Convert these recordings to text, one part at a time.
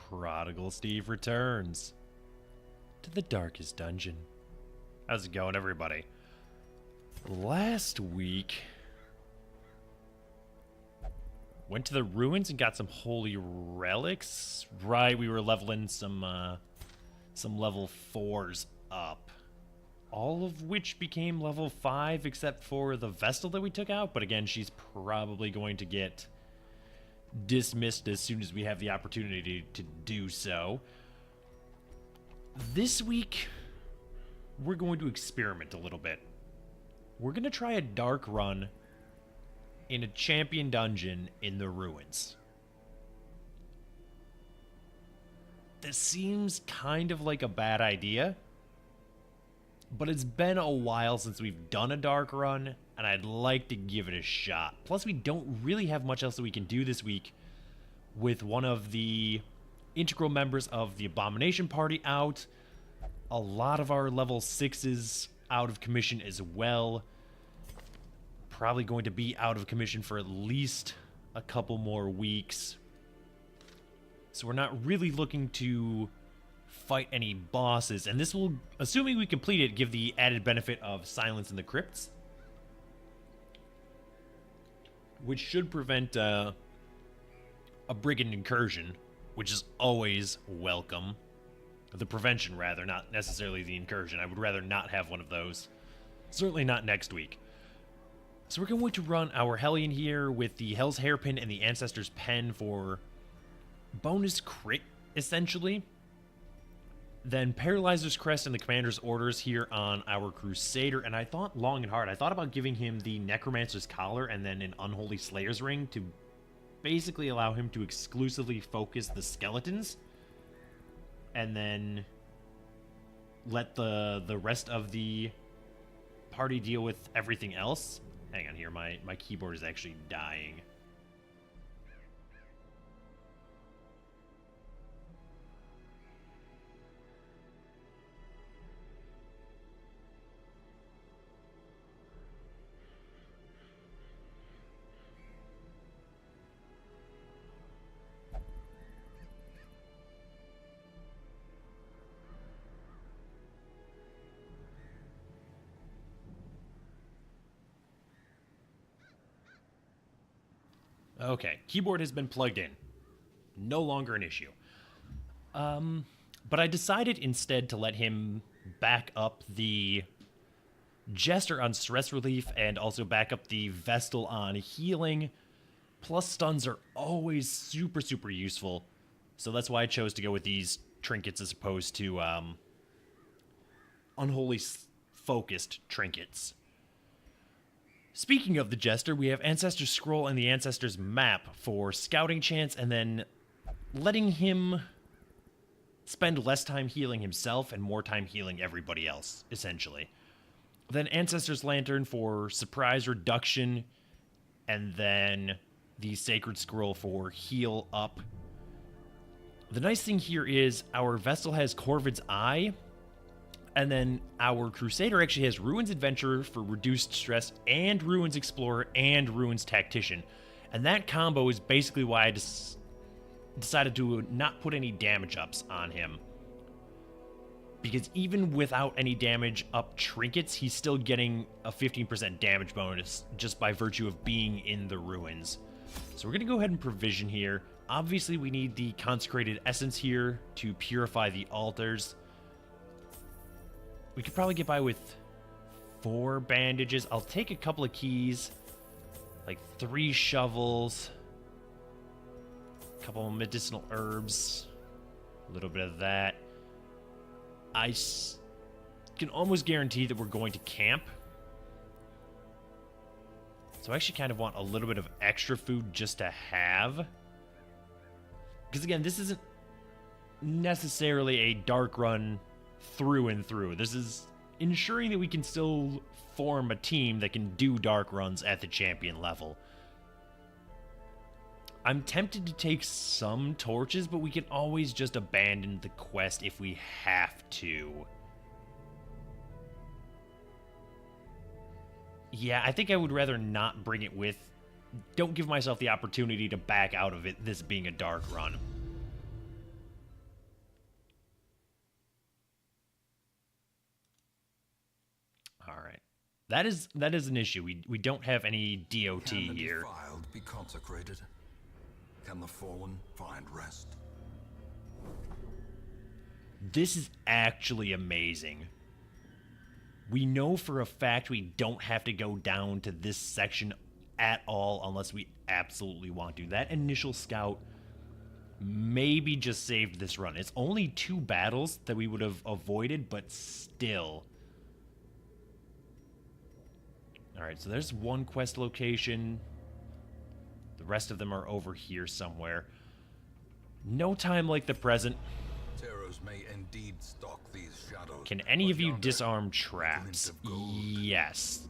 Prodigal Steve returns to the darkest dungeon. How's it going, everybody? Last week, went to the ruins and got some holy relics. Right, we were leveling some level 4s up. All of which became level 5 except for the Vestal that we took out. But again, she's probably going to get dismissed as soon as we have the opportunity to do so. This week, we're going to experiment a little bit. We're going to try a dark run in a champion dungeon in the ruins. This seems kind of like a bad idea, but it's been a while since we've done a dark run, and I'd like to give it a shot. Plus, we don't really have much else that we can do this week with one of the integral members of the Abomination Party out. A lot of our level 6s out of commission as well. Probably going to be out of commission for at least a couple more weeks. So we're not really looking to fight any bosses. And this will, assuming we complete it, give the added benefit of silence in the crypts, which should prevent a brigand incursion, which is always welcome. The prevention, rather, not necessarily the incursion. I would rather not have one of those. Certainly not next week. So we're going to run our Hellion here with the Hell's Hairpin and the Ancestor's Pen for bonus crit, essentially. Then Paralyzer's Crest and the Commander's Orders here on our Crusader. And I thought long and hard. I thought about giving him the Necromancer's Collar and then an Unholy Slayer's Ring to basically allow him to exclusively focus the skeletons. And then let the rest of the party deal with everything else. Hang on here, my keyboard is actually dying. Okay, keyboard has been plugged in. No longer an issue. But I decided instead to let him back up the Jester on stress relief and also back up the Vestal on healing. Plus stuns are always super, super useful. So that's why I chose to go with these trinkets as opposed to unholy focused trinkets. Speaking of the Jester, we have Ancestor's Scroll and the Ancestor's Map for scouting chance, and then letting him spend less time healing himself and more time healing everybody else, essentially. Then Ancestor's Lantern for surprise reduction, and then the Sacred Scroll for heal up. The nice thing here is our Vestal has Corvid's Eye, and then our Crusader actually has Ruins Adventurer for reduced stress, and Ruins Explorer, and Ruins Tactician. And that combo is basically why I decided to not put any damage ups on him. Because even without any damage up trinkets, he's still getting a 15% damage bonus just by virtue of being in the ruins. So we're going to go ahead and provision here. Obviously, we need the Consecrated Essence here to purify the altars. We could probably get by with 4 bandages. I'll take a couple of keys, like 3 shovels, a couple of medicinal herbs, a little bit of that. I can almost guarantee that we're going to camp. So I actually kind of want a little bit of extra food just to have. Because again, this isn't necessarily a dark run through and through. This is ensuring that we can still form a team that can do dark runs at the champion level. I'm tempted to take some torches, but we can always just abandon the quest if we have to. Yeah, I think I would rather not bring it with. Don't give myself the opportunity to back out of it, this being a dark run. All right. That is an issue. We don't have any DOT Can the here. defiled be consecrated? Can the fallen find rest? This is actually amazing. We know for a fact we don't have to go down to this section at all unless we absolutely want to. That initial scout maybe just saved this run. It's only 2 battles that we would have avoided, but still. Alright, so there's one quest location. The rest of them are over here somewhere. No time like the present. Terrors may indeed stalk these shadows. Can any of you yonder, disarm traps? Yes.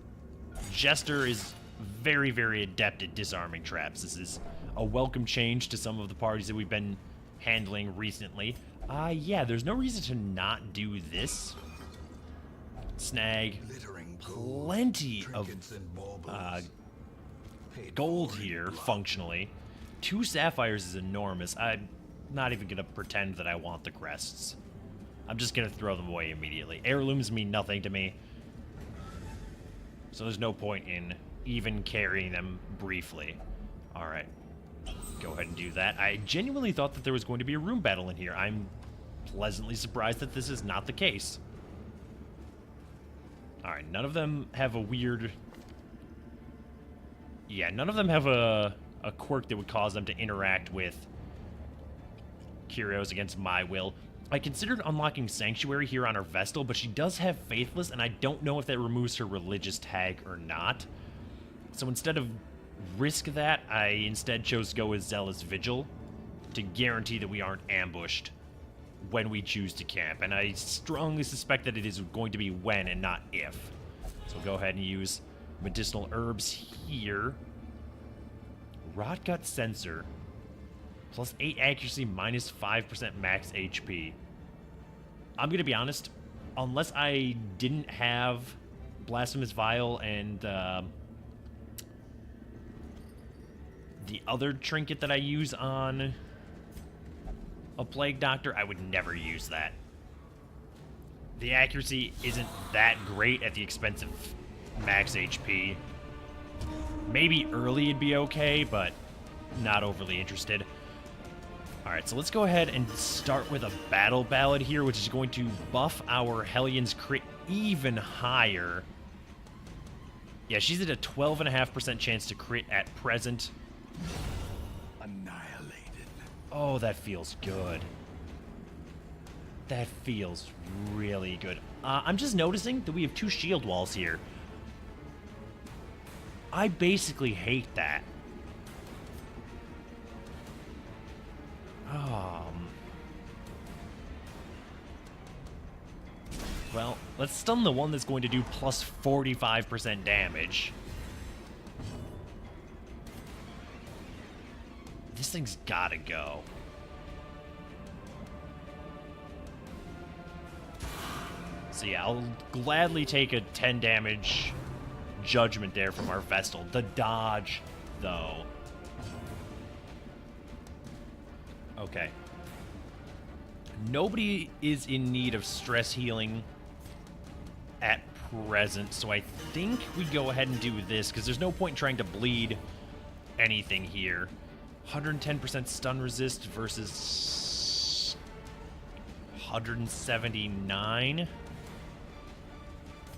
Jester is very, very adept at disarming traps. This is a welcome change to some of the parties that we've been handling recently. Yeah, there's no reason to not do this. Snag plenty of gold here, functionally. 2 sapphires is enormous. I'm not even going to pretend that I want the crests. I'm just going to throw them away immediately. Heirlooms mean nothing to me, so there's no point in even carrying them briefly. Alright, go ahead and do that. I genuinely thought that there was going to be a room battle in here. I'm pleasantly surprised that this is not the case. Alright, none of them have a weird... Yeah, none of them have a quirk that would cause them to interact with Kyrios against my will. I considered unlocking Sanctuary here on her Vestal, but she does have Faithless, and I don't know if that removes her religious tag or not. So instead of risk that, I instead chose to go with Zealous Vigil to guarantee that we aren't ambushed when we choose to camp. And I strongly suspect that it is going to be when and not if. So go ahead and use medicinal herbs here. Rotgut Sensor. Plus 8 accuracy, minus 5% max HP. I'm going to be honest, unless I didn't have Blasphemous Vial and the other trinket that I use on a Plague Doctor, I would never use that. The accuracy isn't that great at the expense of max HP. Maybe early it'd be okay, but not overly interested. Alright, so let's go ahead and start with a Battle Ballad here, which is going to buff our Hellion's crit even higher. Yeah, she's at a 12.5% chance to crit at present. Annihilated. Oh, that feels good. That feels really good. I'm just noticing that we have 2 shield walls here. I basically hate that. Well, let's stun the one that's going to do plus 45% damage. This thing's gotta go. So yeah, I'll gladly take a 10 damage judgment there from our Vestal. The dodge, though. Okay. Nobody is in need of stress healing at present, so I think we go ahead and do this, because there's no point in trying to bleed anything here. 110% stun resist versus 179.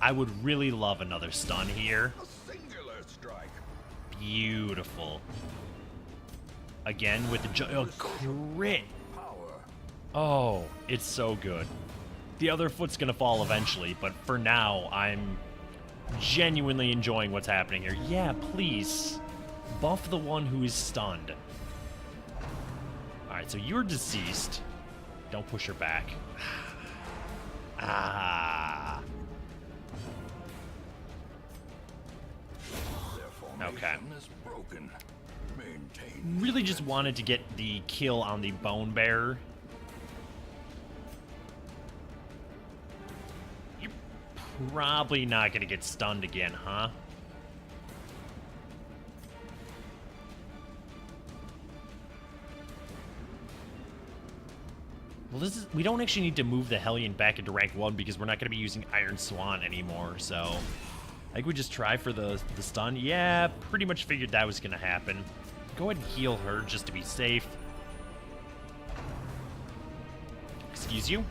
I would really love another stun here. A singular strike. Beautiful. Again with the crit. Oh, it's so good. The other foot's gonna fall eventually, but for now, I'm genuinely enjoying what's happening here. Yeah, please. Buff the one who is stunned. Alright, so you're deceased. Don't push her back. Ah. Okay. Really just wanted to get the kill on the Bone Bearer. You're probably not going to get stunned again, huh? Well, we don't actually need to move the Hellion back into rank 1 because we're not going to be using Iron Swan anymore, so I think we just try for the stun. Yeah, pretty much figured that was going to happen. Go ahead and heal her just to be safe. Excuse you?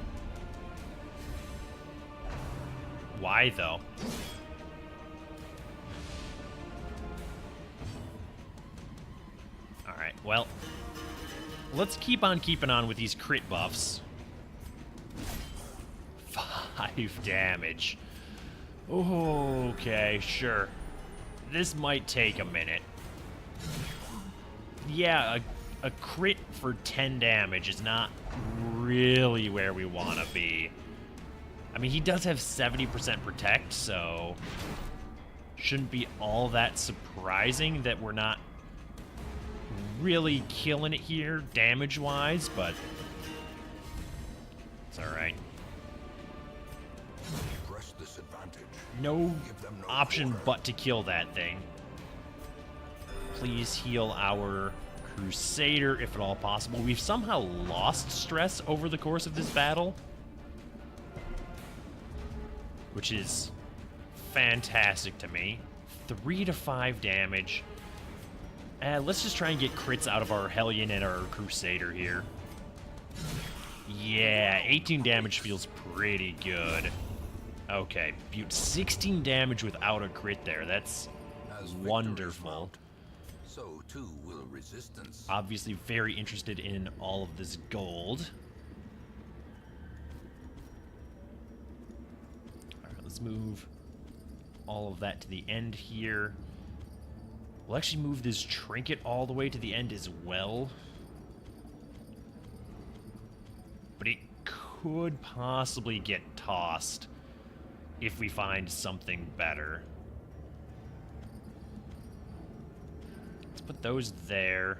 Why, though? Alright, well, let's keep on keeping on with these crit buffs. 5 damage. Okay, sure. This might take a minute. Yeah, a crit for 10 damage is not really where we want to be. I mean, he does have 70% protect, so shouldn't be all that surprising that we're not really killing it here damage-wise, but it's alright. No option but to kill that thing. Please heal our Crusader if at all possible. We've somehow lost stress over the course of this battle, which is fantastic to me. 3 to 5 damage. Let's just try and get crits out of our Hellion and our Crusader here. Yeah, 18 damage feels pretty good. Okay, 16 damage without a crit there. That's wonderful. So too will resistance. Obviously very interested in all of this gold. Alright, let's move all of that to the end here. We'll actually move this trinket all the way to the end as well. But it could possibly get tossed if we find something better. Let's put those there.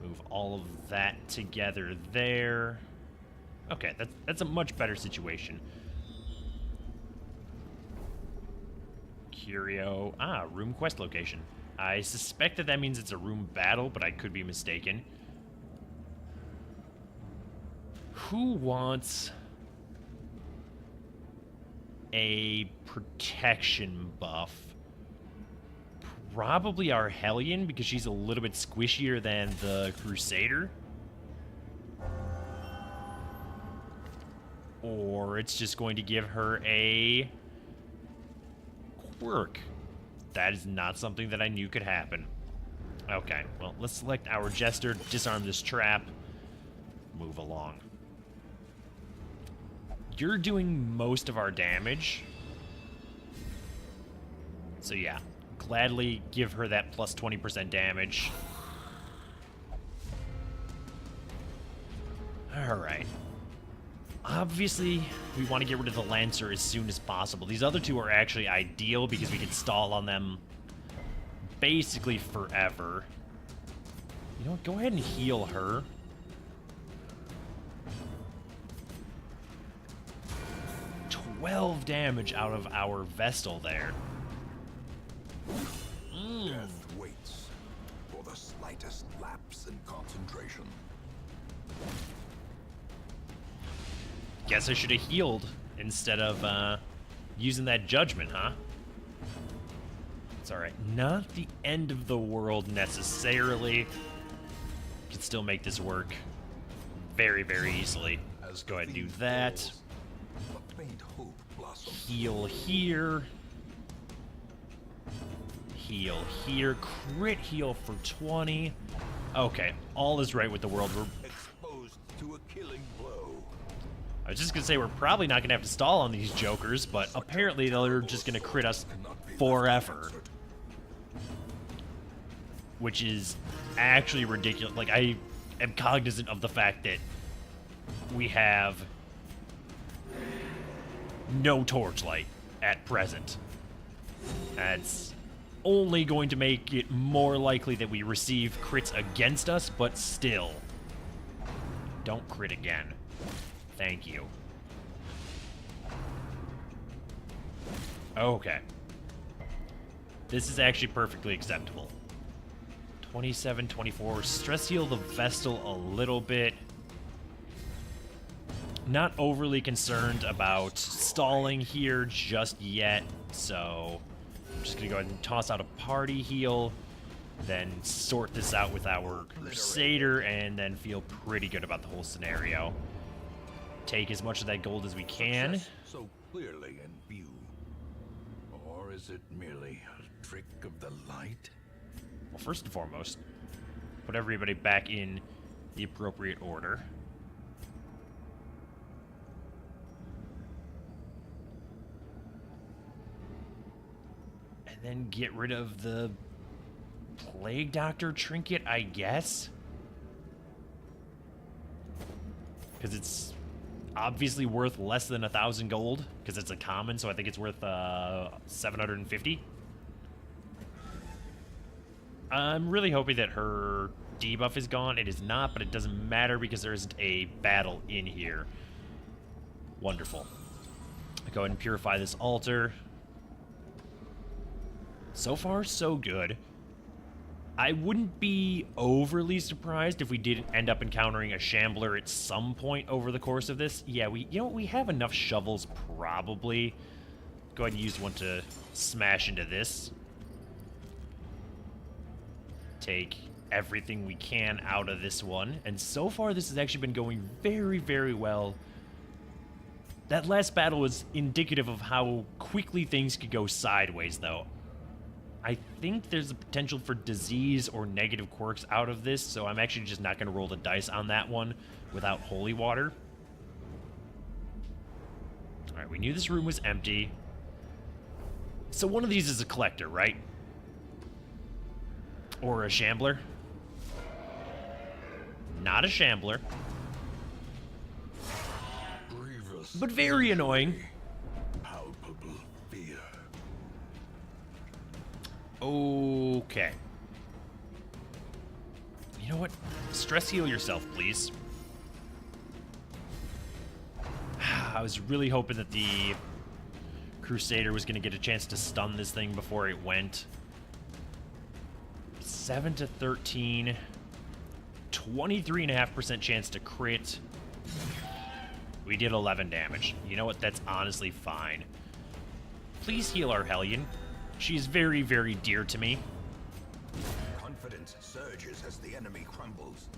Move all of that together there. Okay, that's a much better situation. Curio. Ah, room quest location. I suspect that means it's a room battle, but I could be mistaken. Who wants a protection buff? Probably our Hellion, because she's a little bit squishier than the Crusader. Or it's just going to give her a quirk. That is not something that I knew could happen. Okay, well, let's select our Jester, disarm this trap, move along. You're doing most of our damage. So yeah, gladly give her that plus 20% damage. Alright. Obviously, we want to get rid of the Lancer as soon as possible. These other two are actually ideal because we can stall on them basically forever. You know what? Go ahead and heal her. $12 damage out of our Vestal there. Death waits for the slightest lapse in concentration. Guess I should have healed instead of using that judgment, huh? It's alright. Not the end of the world necessarily. Can still make this work very, very easily. Let's go ahead and do that. Heal here. Heal here. Crit heal for 20. Okay, all is right with the world. We're exposed to a killing blow. I was just gonna say we're probably not gonna have to stall on these jokers, but apparently they're just gonna crit us forever. Which is actually ridiculous. Like, I am cognizant of the fact that we have no Torchlight at present. That's only going to make it more likely that we receive crits against us, but still. Don't crit again. Thank you. Okay. This is actually perfectly acceptable. 27, 24. Stress heal the Vestal a little bit. Not overly concerned about stalling here just yet, so I'm just gonna go ahead and toss out a party heal, then sort this out with our Crusader, and then feel pretty good about the whole scenario. Take as much of that gold as we can. Success so clearly in view. Or is it merely a trick of the light? Well, first and foremost, put everybody back in the appropriate order. And then get rid of the Plague Doctor trinket, I guess. Because it's obviously worth less than 1,000 gold, because it's a common, so I think it's worth 750. I'm really hoping that her debuff is gone. It is not, but it doesn't matter because there isn't a battle in here. Wonderful. Go ahead and purify this altar. So far, so good. I wouldn't be overly surprised if we did end up encountering a Shambler at some point over the course of this. Yeah, we have enough shovels, probably. Go ahead and use one to smash into this. Take everything we can out of this one. And so far, this has actually been going very, very well. That last battle was indicative of how quickly things could go sideways, though. I think there's a potential for disease or negative quirks out of this, so I'm actually just not going to roll the dice on that one without holy water. Alright, we knew this room was empty. So one of these is a collector, right? Or a shambler? Not a shambler. Grievous, But very annoying. palpable fear. Okay. You know what? Stress heal yourself, please. I was really hoping that the Crusader was going to get a chance to stun this thing before it went. 7 to 13. 23.5% chance to crit. We did 11 damage. You know what? That's honestly fine. Please heal our Hellion. She's very, very dear to me. Confidence surges as the enemy crumbles.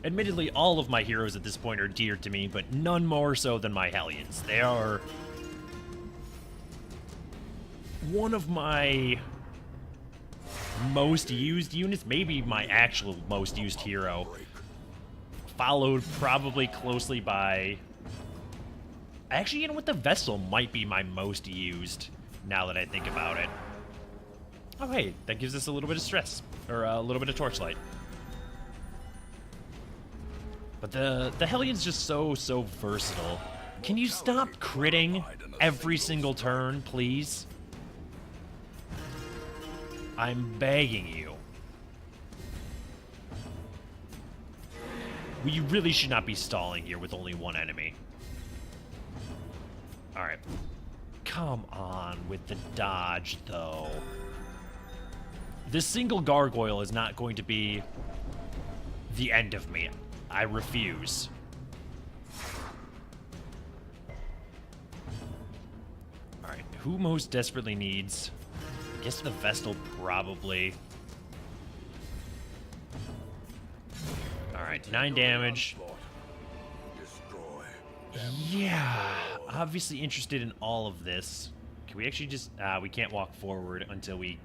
Admittedly, all of my heroes at this point are dear to me, but none more so than my Hellions. They are one of my most used units, maybe my actual most used hero. Followed probably closely by... Actually, you know what? The Vestal might be my most used, now that I think about it. Oh, hey, that gives us a little bit of stress, or a little bit of torchlight. But the Hellion's just so versatile. Can you stop critting every single turn, please? I'm begging you. We really should not be stalling here with only one enemy. Alright. Come on with the dodge, though. This single gargoyle is not going to be the end of me. I refuse. Alright, who most desperately needs... I guess the Vestal, probably. Alright, 9 damage. Yeah, obviously interested in all of this. Can we actually just... we can't walk forward until we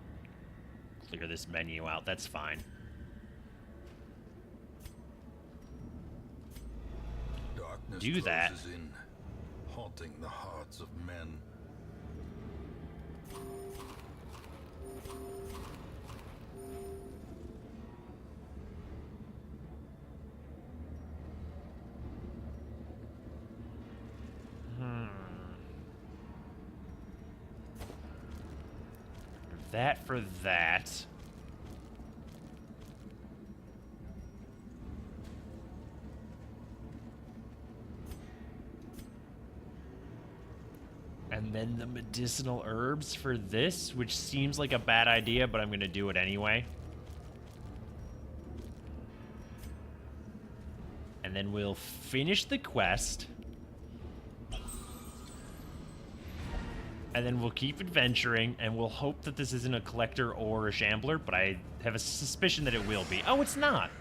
clear this menu out. That's fine. Darkness Do that. closes in, haunting the hearts of men. That for that. And then the medicinal herbs for this, which seems like a bad idea, but I'm going to do it anyway. And then we'll finish the quest. And then we'll keep adventuring, and we'll hope that this isn't a collector or a shambler, but I have a suspicion that it will be. Oh, it's not.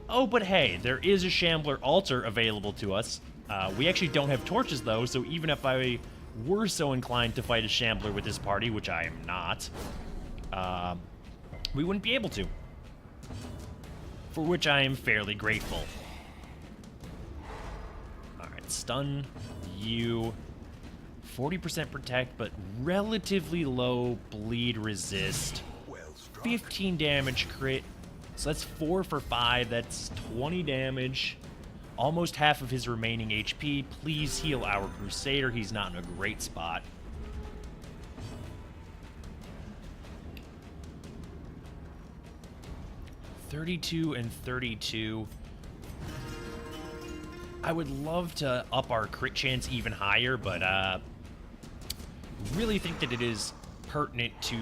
Oh, but hey, there is a shambler altar available to us. We actually don't have torches, though, so even if I were so inclined to fight a shambler with this party, which I am not, we wouldn't be able to. For which I am fairly grateful. Alright, stun you. 40% protect, but relatively low bleed resist. 15 damage crit. So that's 4 for 5. That's 20 damage. Almost half of his remaining HP. Please heal our Crusader. He's not in a great spot. $32 and $32. I would love to up our crit chance even higher, but really think that it is pertinent to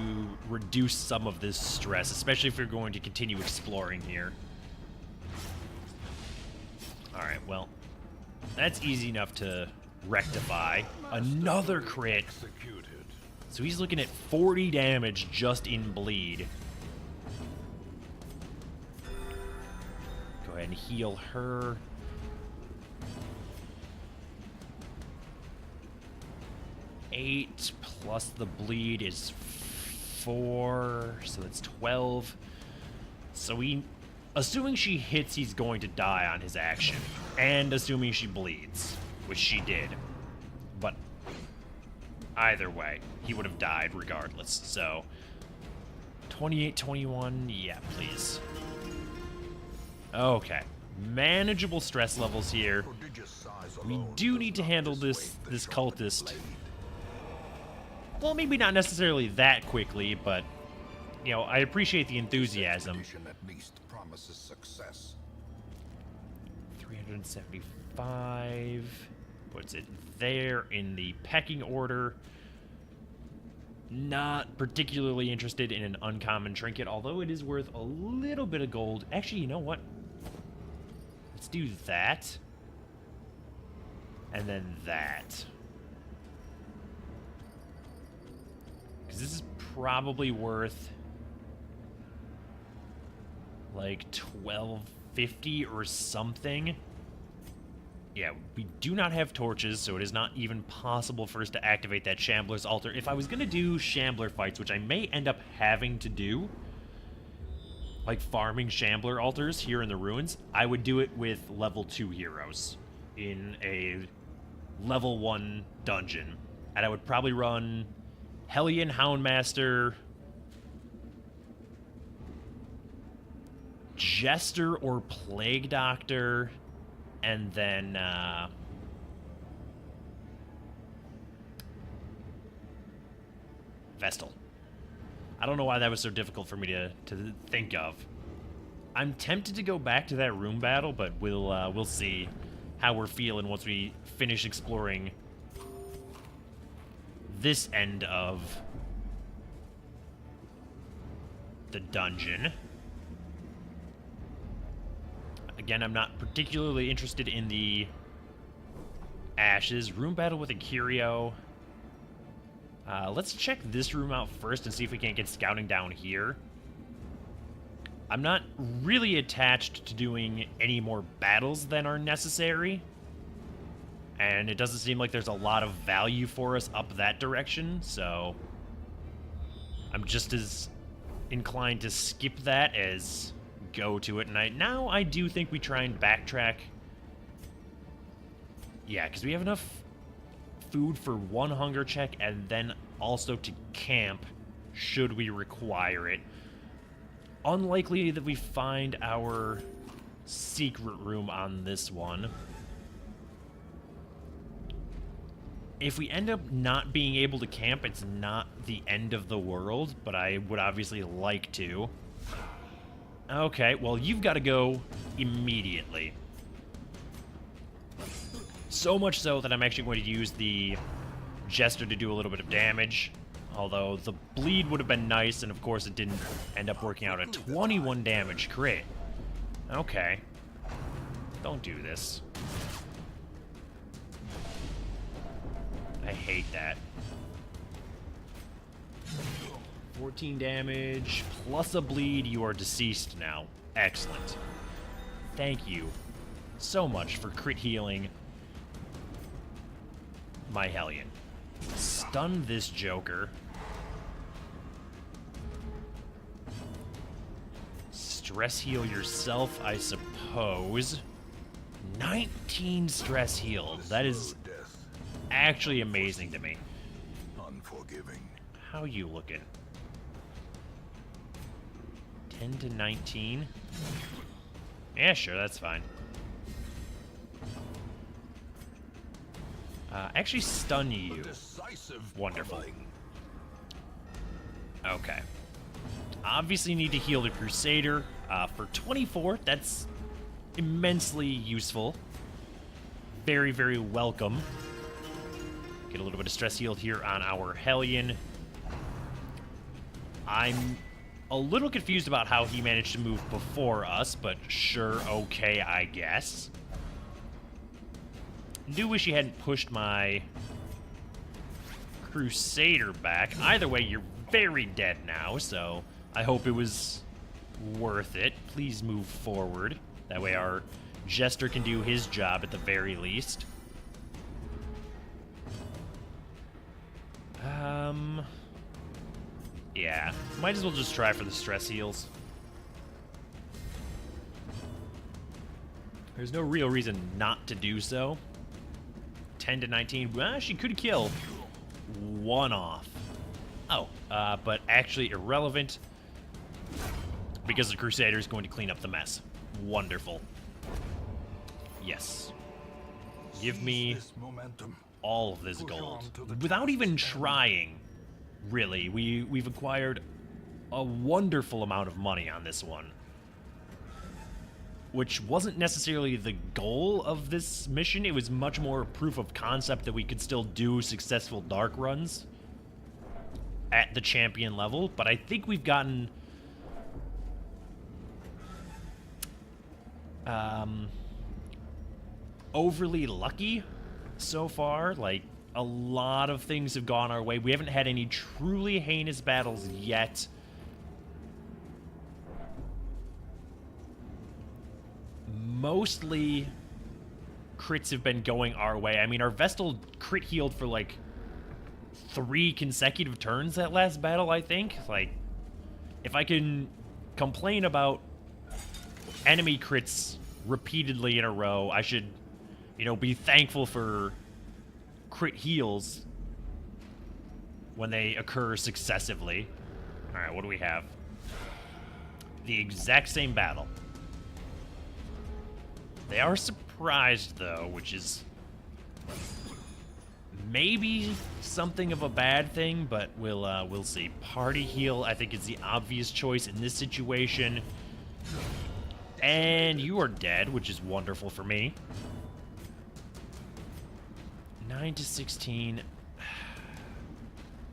reduce some of this stress, especially if you're going to continue exploring here. Alright, well, that's easy enough to rectify. Another crit. So he's looking at 40 damage just in bleed. Go ahead and heal her. 8 plus the bleed is 4, so that's 12. So we, assuming she hits, he's going to die on his action, and assuming she bleeds, which she did. But either way, he would have died regardless. So 28, 21, yeah, please. Okay, manageable stress levels here. We do need to handle this cultist. Well, maybe not necessarily that quickly, but, you know, I appreciate the enthusiasm. At least promises success. 375. Puts it there in the pecking order. Not particularly interested in an uncommon trinket, although it is worth a little bit of gold. Actually, you know what? Let's do that. And then that. Because this is probably worth like $12.50 or something. Yeah, we do not have torches, so it is not even possible for us to activate that Shambler's Altar. If I was going to do Shambler fights, which I may end up having to do, like farming Shambler Altars here in the ruins, I would do it with level 2 heroes in a level 1 dungeon. And I would probably run Hellion, Houndmaster, Jester or Plague Doctor, and then Vestal. I don't know why that was so difficult for me to think of. I'm tempted to go back to that room battle, but we'll see how we're feeling once we finish exploring this end of the dungeon. Again, I'm not particularly interested in the ashes. Room battle with a curio. Let's check this room out first and see if we can't get scouting down here. I'm not really attached to doing any more battles than are necessary. And it doesn't seem like there's a lot of value for us up that direction, so I'm just as inclined to skip that as go to it. And now I do think we try and backtrack. Yeah, because we have enough food for one hunger check and then also to camp should we require it. Unlikely that we find our secret room on this one. If we end up not being able to camp, it's not the end of the world, but I would obviously like to. Okay, well, you've got to go immediately. So much so that I'm actually going to use the Jester to do a little bit of damage. Although the bleed would have been nice, and of course it didn't end up working out. A 21 damage crit. Okay. Don't do this. I hate that. 14 damage, plus a bleed. You are deceased now. Excellent. Thank you so much for crit healing my Hellion. Stun this Joker. Stress heal yourself, I suppose. 19 stress healed. That is actually amazing to me. Unforgiving. How you looking? 10 to 19? Yeah, sure, that's fine. Actually stun you. Wonderful. Okay. Obviously need to heal the Crusader. For 24, that's immensely useful. Very, very welcome. Get a little bit of stress healed here on our Hellion. I'm a little confused about how he managed to move before us, but sure, okay, I guess. Do wish he hadn't pushed my Crusader back. Either way, you're very dead now, so I hope it was worth it. Please move forward. That way our Jester can do his job at the very least. Yeah, might as well just try for the stress heals. There's no real reason not to do so. 10 to 19, well, she could kill. One off. Oh, but actually irrelevant because the Crusader is going to clean up the mess. Wonderful. Yes. Give me all of this gold. Without even trying, really. We've acquired a wonderful amount of money on this one. Which wasn't necessarily the goal of this mission. It was much more proof of concept that we could still do successful dark runs at the champion level. But I think we've gotten overly lucky so far. Like, a lot of things have gone our way. We haven't had any truly heinous battles yet. Mostly crits have been going our way. I mean, our Vestal crit healed for like 3 consecutive turns that last battle, I think. Like, if I can complain about enemy crits repeatedly in a row, I should, you know, be thankful for crit heals when they occur successively. All right, what do we have? The exact same battle. They are surprised, though, which is maybe something of a bad thing, but we'll see. Party heal, I think, is the obvious choice in this situation. And you are dead, which is wonderful for me. 9 to 16.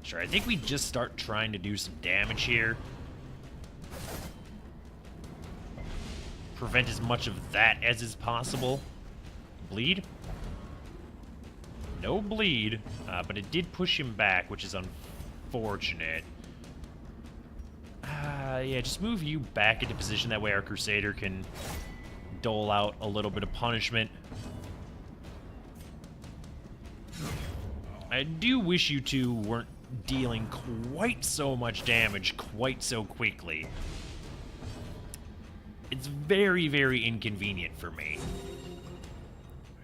Sure, I think we just start trying to do some damage here. Prevent as much of that as is possible. Bleed? No bleed, but it did push him back, which is unfortunate. Yeah, just move you back into position. That way our Crusader can dole out a little bit of punishment. I do wish you two weren't dealing quite so much damage quite so quickly. It's very, very inconvenient for me.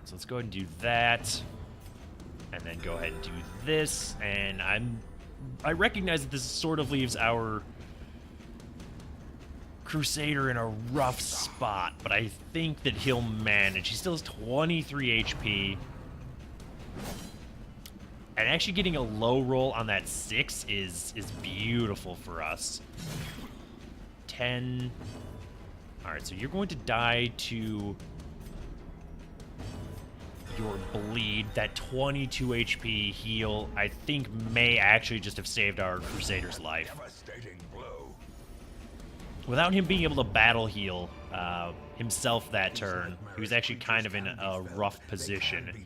So let's go ahead and do that. And then go ahead and do this. And I recognize that this sort of leaves our Crusader in a rough spot, but I think that he'll manage. He still has 23 HP. And actually getting a low roll on that 6 is beautiful for us. 10. Alright, so you're going to die to your bleed. That 22 HP heal, I think, may actually just have saved our Crusader's life. Without him being able to battle heal himself that turn. He was actually kind of in a rough position.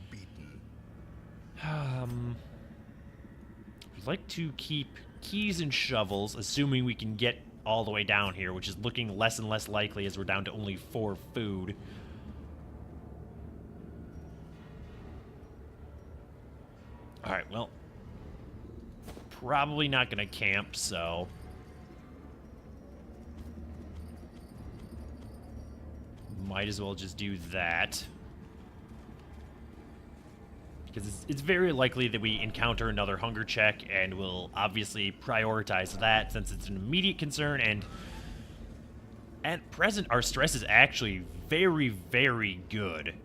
I'd like to keep keys and shovels, assuming we can get all the way down here, which is looking less and less likely as we're down to only 4 food. Alright, well, probably not going to camp, so might as well just do that. Because it's very likely that we encounter another hunger check, and we'll obviously prioritize that since it's an immediate concern, and at present our stress is actually very, very good.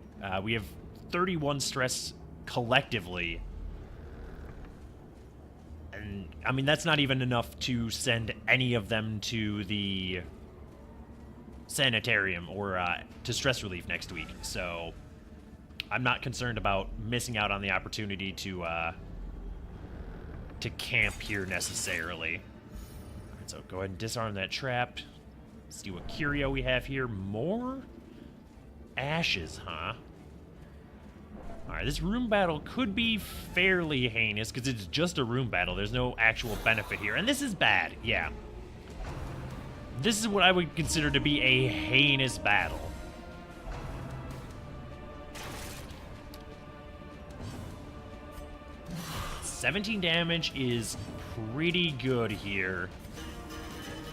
We have 31 stress collectively. And, I mean, that's not even enough to send any of them to the sanitarium or to stress relief next week. So I'm not concerned about missing out on the opportunity to camp here necessarily. Alright, so go ahead and disarm that trap. See what curio we have here. More ashes, huh? Alright, this room battle could be fairly heinous because it's just a room battle. There's no actual benefit here. And this is bad, yeah. This is what I would consider to be a heinous battle. $17 damage is pretty good here.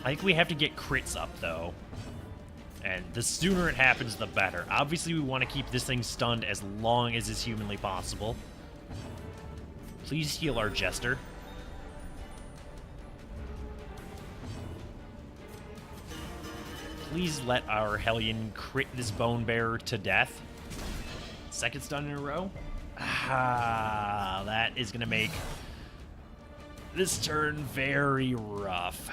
I think we have to get crits up, though. And the sooner it happens, the better. Obviously, we want to keep this thing stunned as long as is humanly possible. Please heal our Jester. Please let our Hellion crit this Bone Bearer to death. Second stun in a row. Ah, that is going to make this turn very rough.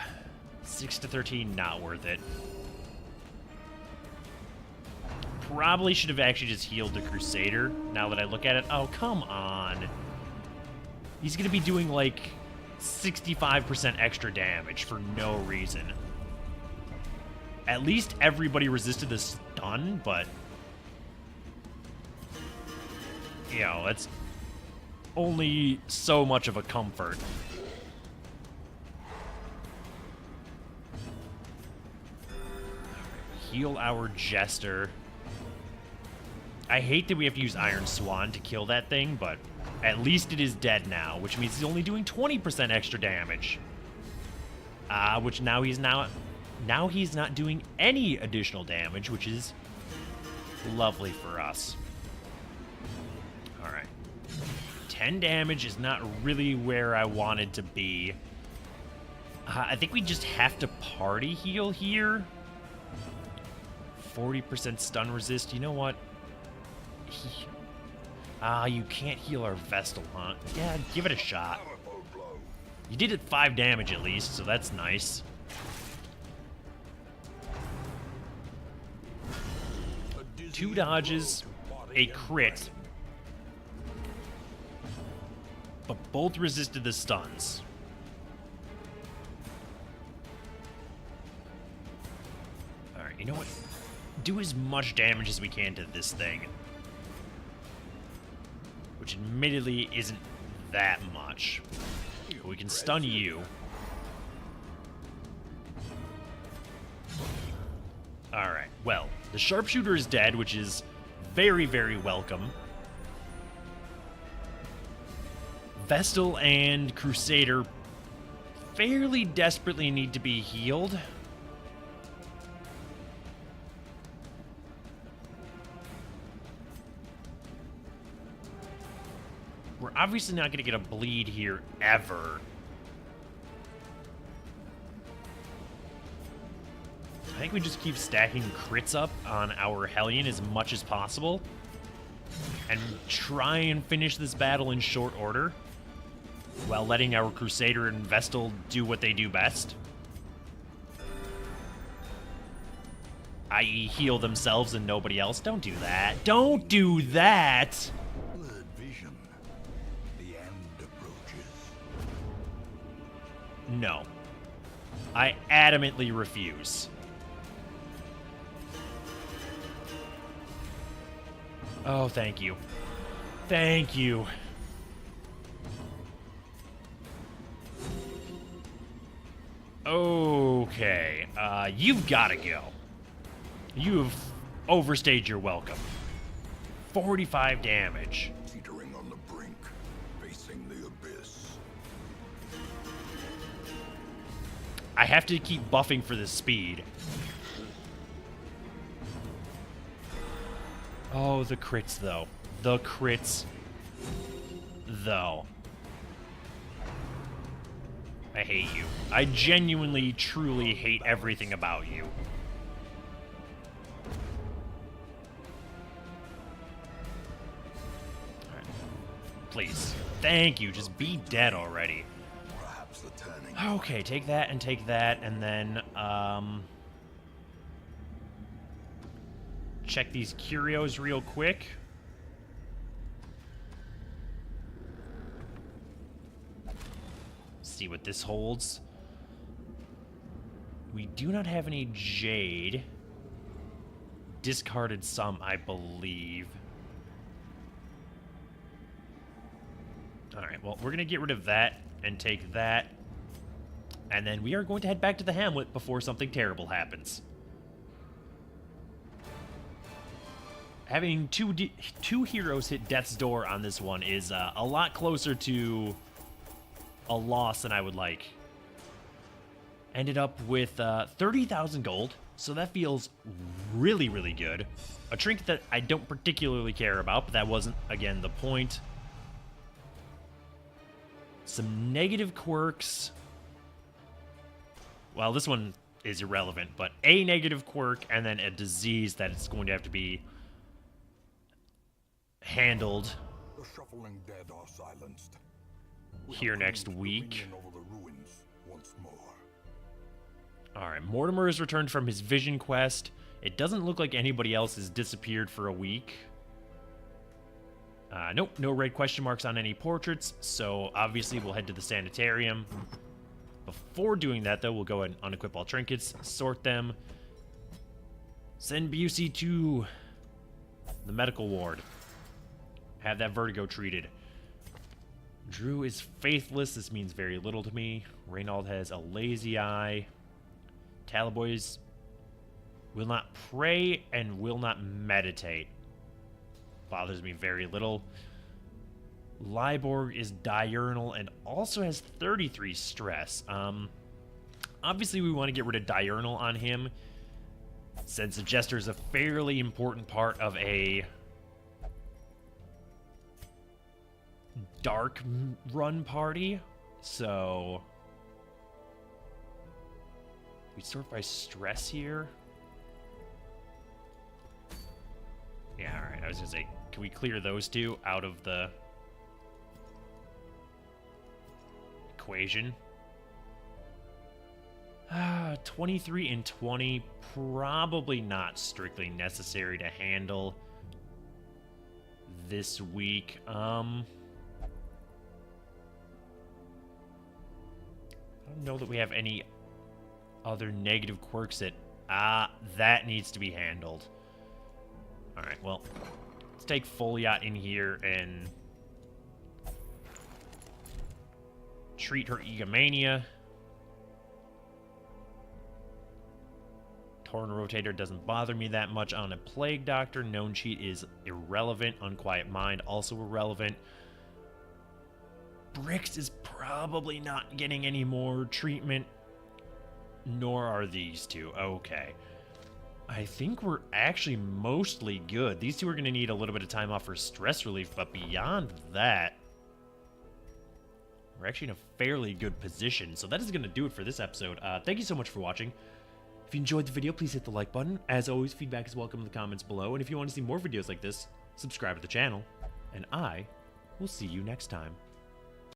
6 to 13, not worth it. Probably should have actually just healed the Crusader, now that I look at it. Oh, come on. He's going to be doing, like, 65% extra damage for no reason. At least everybody resisted the stun, but you know, that's only so much of a comfort. Heal our Jester. I hate that we have to use Iron Swan to kill that thing, but at least it is dead now, which means he's only doing 20% extra damage. Which now he's not doing any additional damage, which is lovely for us. Alright. 10 damage is not really where I wanted to be. I think we just have to party heal here. 40% stun resist. You know what? You can't heal our Vestal, huh? Yeah, give it a shot. You did it 5 damage at least, so that's nice. Two dodges, a crit, but both resisted the stuns. Alright, you know what? Do as much damage as we can to this thing. Which admittedly isn't that much. But we can stun you. Alright, well, the sharpshooter is dead, which is very, very welcome. Vestal and Crusader fairly desperately need to be healed. We're obviously not going to get a bleed here ever. I think we just keep stacking crits up on our Hellion as much as possible and try and finish this battle in short order while letting our Crusader and Vestal do what they do best, i.e. heal themselves and nobody else. Don't do that. Don't do that! Blurred vision. The end approaches. No. I adamantly refuse. Oh, thank you. Thank you. Okay, you've got to go. You've overstayed your welcome. 45 damage. Teetering on the brink, facing the abyss. I have to keep buffing for the speed. Oh, the crits, though. The crits, though. I hate you. I genuinely, truly hate everything about you. All right. Please. Thank you. Just be dead already. Perhaps the turning. Okay, take that, and then, check these curios real quick. See what this holds. We do not have any jade. Discarded some, I believe. Alright, well, we're going to get rid of that and take that. And then we are going to head back to the Hamlet before something terrible happens. Having two heroes hit death's door on this one is a lot closer to a loss than I would like. Ended up with 30,000 gold, so that feels really, really good. A trinket that I don't particularly care about, but that wasn't, again, the point. Some negative quirks. Well, this one is irrelevant, but a negative quirk and then a disease that it's going to have to be handled. The shuffling dead are silenced. Here next week. Over the ruins once more. Alright, Mortimer has returned from his vision quest. It doesn't look like anybody else has disappeared for a week. Nope, no red question marks on any portraits, so obviously we'll head to the sanitarium. Before doing that, though, we'll go ahead and unequip all trinkets, sort them, send Busey to the medical ward. Have that vertigo treated. Drew is faithless. This means very little to me. Reynald has a lazy eye. Talaboys will not pray and will not meditate. Bothers me very little. Liborg is diurnal and also has 33 stress. Obviously, we want to get rid of diurnal on him, since the Jester is a fairly important part of a dark run party, so we sort by stress here. Yeah, alright, I was gonna say, can we clear those two out of the equation? 23 and 20, probably not strictly necessary to handle this week. I don't know that we have any other negative quirks that... that needs to be handled. Alright, well, let's take Foliot in here and treat her egomania. Torn Rotator doesn't bother me that much on a Plague Doctor. Known Cheat is irrelevant. Unquiet Mind, also irrelevant. Brix is probably not getting any more treatment, nor are these two. Okay. I think we're actually mostly good. These two are going to need a little bit of time off for stress relief, but beyond that, we're actually in a fairly good position. So that is going to do it for this episode. Thank you so much for watching. If you enjoyed the video, please hit the like button. As always, feedback is welcome in the comments below. And if you want to see more videos like this, subscribe to the channel. And I will see you next time.